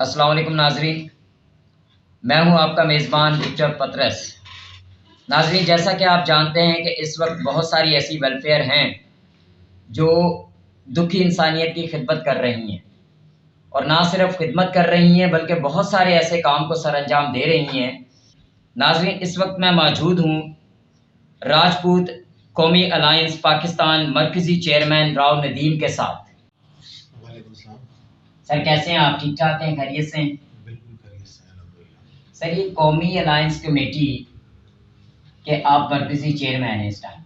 अस्सलाम वालेकुम नाजरीन, मैं हूं आपका मेज़बान विक्टर पतरस। नाजरीन, जैसा कि आप जानते हैं कि इस वक्त बहुत सारी ऐसी वेलफेयर हैं जो दुखी इंसानियत की खिदमत कर रही हैं, और ना सिर्फ खिदमत कर रही हैं बल्कि बहुत सारे ऐसे काम को सर अंजाम दे रही हैं। नाजरीन, इस वक्त मैं मौजूद हूँ राजपूत कौमी अलायंस पाकिस्तान मरकज़ी चेयरमैन राव नदीम के साथ। वालेकुम सलाम। सर, कैसे हैं आप? ठीक ठाक हैं? खैरियत से हैं? बिल्कुल खैरियत से हैं, अल्हम्दुलिल्लाह। सर, ये कौमी अलायंस कमेटी के आप मरकज़ी चेयरमैन हैं इस टाइम,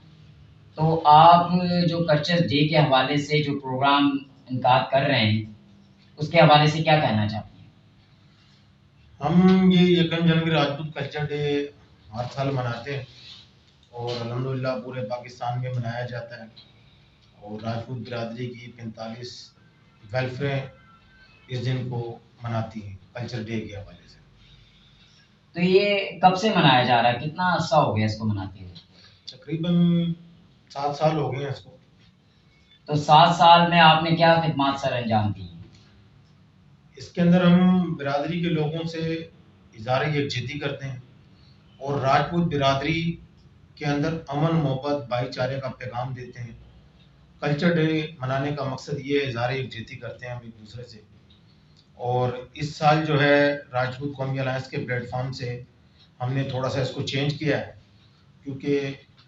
तो आप जो कल्चर डे के हवाले से जो प्रोग्राम इनकाद कर रहे हैं, उसके हवाले से क्या कहना चाहते हैं? हम ये 1 जनवरी राजपूत कल्चर डे हर साल मनाते हैं और अल्हम्दुलिल्लाह पूरे पाकिस्तान में मनाया जाता है और राजपूत बिरादरी की 45 वेलफेयर इस दिन को मनाती हैं कल्चर डे के हवाले से। तो ये कब से मनाया जा रहा है? कितना अरसा हो गया इसको मनाते हुए? तकरीबन 7 साल हो गए हैं इसको। तो 7 साल में आपने क्या खिदमात सर अंजाम दी हैं? इसके अंदर हम बिरादरी के लोगों से इज़हार यकजहती करते हैं और राजपूत बिरादरी के अंदर अमन, मोहब्बत, भाईचारे का पैगाम देते हैं। कल्चर डे मनाने का मकसद ये है, इज़हार यकजहती करते हैं हम एक दूसरे से। और इस साल जो है राजपूत कौमी अलायंस के प्लेटफॉर्म से हमने थोड़ा सा इसको चेंज किया है, क्योंकि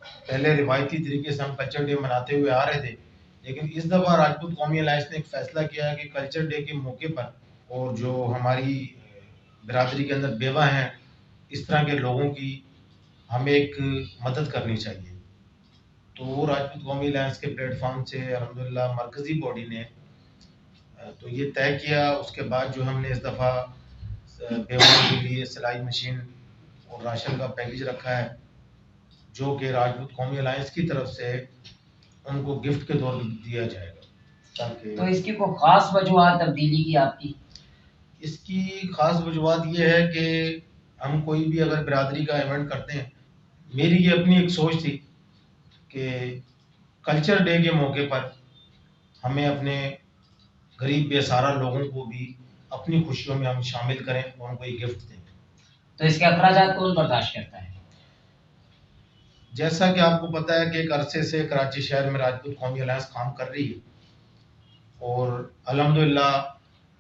पहले रिवायती तरीके से हम कल्चर डे मनाते हुए आ रहे थे, लेकिन इस दफ़ा राजपूत कौमी अलायंस ने एक फ़ैसला किया है कि कल्चर डे के मौके पर और जो हमारी बिरादरी के अंदर बेवा हैं, इस तरह के लोगों की हमें एक मदद करनी चाहिए। तो वो राजपूत कौमी अलायंस के प्लेटफॉर्म से अल्हम्दुलिल्लाह मरकज़ी बॉडी ने तो ये तय किया। उसके बाद जो हमने इस दफ़ा बेवाओं के लिए सिलाई मशीन और राशन का पैकेज रखा है, जो कि राजपूत कौमी अलायंस की तरफ से उनको गिफ्ट के तौर पर दिया जाएगा। ताकि तो इसकी कोई ख़ास वजूहत तब्दीली की आपकी? इसकी ख़ास वजूहत ये है कि हम कोई भी अगर बिरादरी का इवेंट करते हैं, मेरी ये अपनी एक सोच थी कि कल्चर डे के मौके पर हमें अपने गरीब बेसहारा लोगों को भी अपनी खुशियों में हम शामिल करें और उनको एक गिफ्ट दें। तो इसके अखराजात कौन बर्दाश्त करता है? जैसा कि आपको पता है कि एक अरसे से कराची शहर में राजपूत कौमी अलायंस काम कर रही है और अल्हम्दुलिल्लाह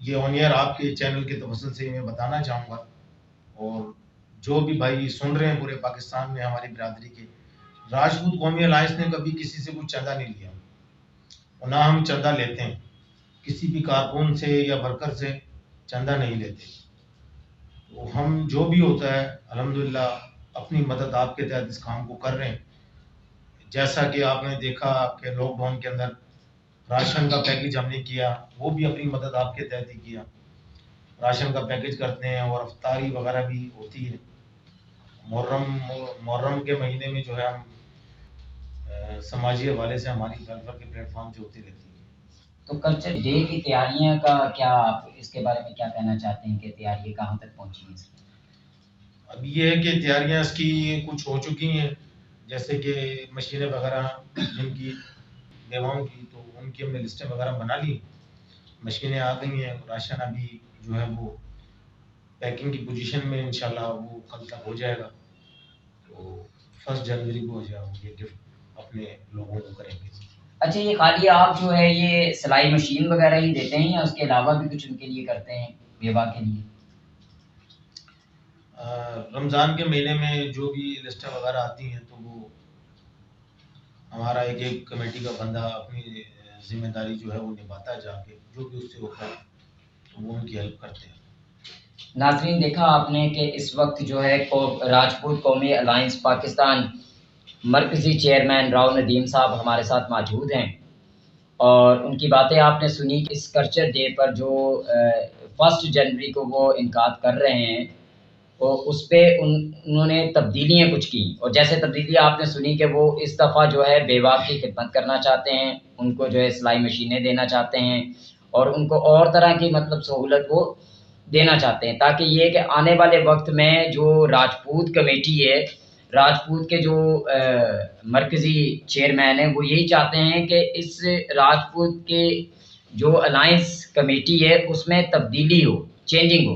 ये ऑन एयर आपके चैनल के तवज्जुह से मैं बताना चाहूँगा, और जो भी भाई सुन रहे हैं पूरे पाकिस्तान में हमारी बिरादरी के, राजपूत कौमी अलायंस ने कभी किसी से कुछ चंदा नहीं लिया और ना हम चंदा लेते हैं, किसी भी कारकुन से या वर्कर से चंदा नहीं लेते। तो हम जो भी होता है अल्हम्दुलिल्लाह अपनी मदद आपके तहत इस काम को कर रहे हैं। जैसा कि आपने देखा कि लॉकडाउन के अंदर राशन का पैकेज हमने किया, वो भी अपनी मदद आपके तहत ही किया। राशन का पैकेज करते हैं और अफ्तारी वगैरह भी होती है। मुहर्रम के महीने में जो है हम समाजी हवाले से हमारी वेलफेयर के प्लेटफॉर्म से होती रहती है। तो कल्चर डे की तैयारियां का क्या, आप इसके बारे में क्या कहना चाहते हैं कि तैयारियां कहाँ तक पहुंची हैं इसकी? अब ये है कि तैयारियां इसकी कुछ हो चुकी हैं, जैसे कि मशीनें वगैरह जिनकी बेवाओं की, तो उनकी हमने लिस्टें वगैरह बना ली, मशीनें आ गई हैं। राशन अभी जो है वो पैकिंग की पोजीशन में, इंशाल्लाह वो कल तक हो जाएगा। तो 1 जनवरी को जो है हम ये गिफ्ट अपने लोगों को करेंगे। अच्छा, ये खाली आप जो है ये सिलाई मशीन वगैरह ही देते हैं या उसके अलावा भी कुछ उनके लिए करते हैं, बेवा के लिए? रमज़ान के महीने में जो भी लिस्टें वगैरह आती हैं, तो वो हमारा एक एक कमेटी का बंदा अपनी जिम्मेदारी जो है वो निभाता है, जाके जो भी उससे होता है तो वो उनकी हेल्प करते हैं। नाज़रीन, देखा आपने कि इस वक्त जो है राजपूत कौमी अलायंस पाकिस्तान मरकज़ी चेयरमैन राव नदीम साहब हमारे साथ मौजूद हैं, और उनकी बातें आपने सुनी कि इस कल्चर डे पर जो 1 जनवरी को वो इनकाद कर रहे हैं, तो उस पे उन्होंने तब्दीलियाँ कुछ की, और जैसे तब्दीली आपने सुनी कि वो इस दफ़ा जो है बेवा की खिदमत करना चाहते हैं, उनको जो है सिलाई मशीनें देना चाहते हैं, और उनको और तरह की मतलब सहूलत वो देना चाहते हैं, ताकि ये कि आने वाले वक्त में जो राजपूत कमेटी है, राजपूत के जो मरकज़ी चेयरमैन हैं, वो यही चाहते हैं कि इस राजपूत के जो अलायंस कमेटी है उसमें तब्दीली हो, चेंजिंग हो।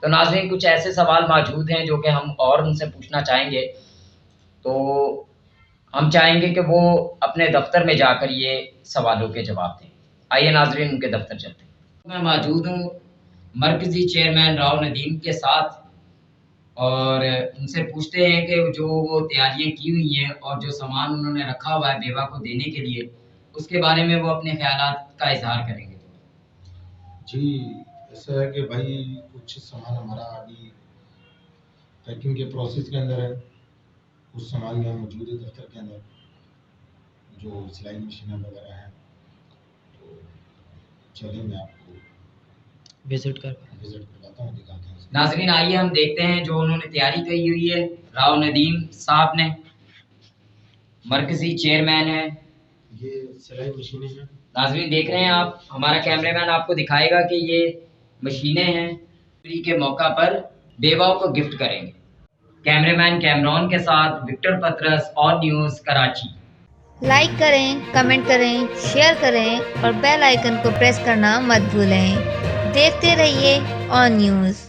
तो नाज़रीन कुछ ऐसे सवाल मौजूद हैं जो कि हम और उनसे पूछना चाहेंगे। तो हम चाहेंगे कि वो अपने दफ़्तर में जाकर ये सवालों के जवाब दें। आइए नाज़रीन उनके दफ़्तर चलते हैं। मैं मौजूद हूँ मरकज़ी चेयरमैन राव नदीम के साथ और उनसे पूछते हैं कि जो वो तैयारियाँ की हुई हैं और जो सामान उन्होंने रखा हुआ है बेवा को देने के लिए, उसके बारे में वो अपने ख़यालात का इज़हार करेंगे। जी, ऐसा है कि भाई कुछ सामान हमारा अभी पैकिंग के प्रोसेस के अंदर है। कुछ सामान यहाँ मौजूद है दफ्तर के अंदर, जो सिलाई मशीनें वगैरह हैं। तो चलिए मैं आपको विजिट करवाता हूँ, दिखाता हूँ। नाज़रीन आइए हम देखते हैं जो उन्होंने तैयारी की हुई है राव नदीम साहब ने, मरकज़ी चेयरमैन हैं। ये सिलाई मशीनें हैं। नाज़रीन देख रहे हैं आप, हमारा कैमरामैन आपको दिखाएगा कि ये मशीनें हैं, फ्री के मौका पर बेवाओं को गिफ्ट करेंगे। कैमरामैन कैमरॉन के साथ विक्टर पतरस और न्यूज़ कराची। लाइक करें, कमेंट करें, शेयर करें और बेल आइकन को प्रेस करना मत भूलें। देखते रहिए ऑन न्यूज़।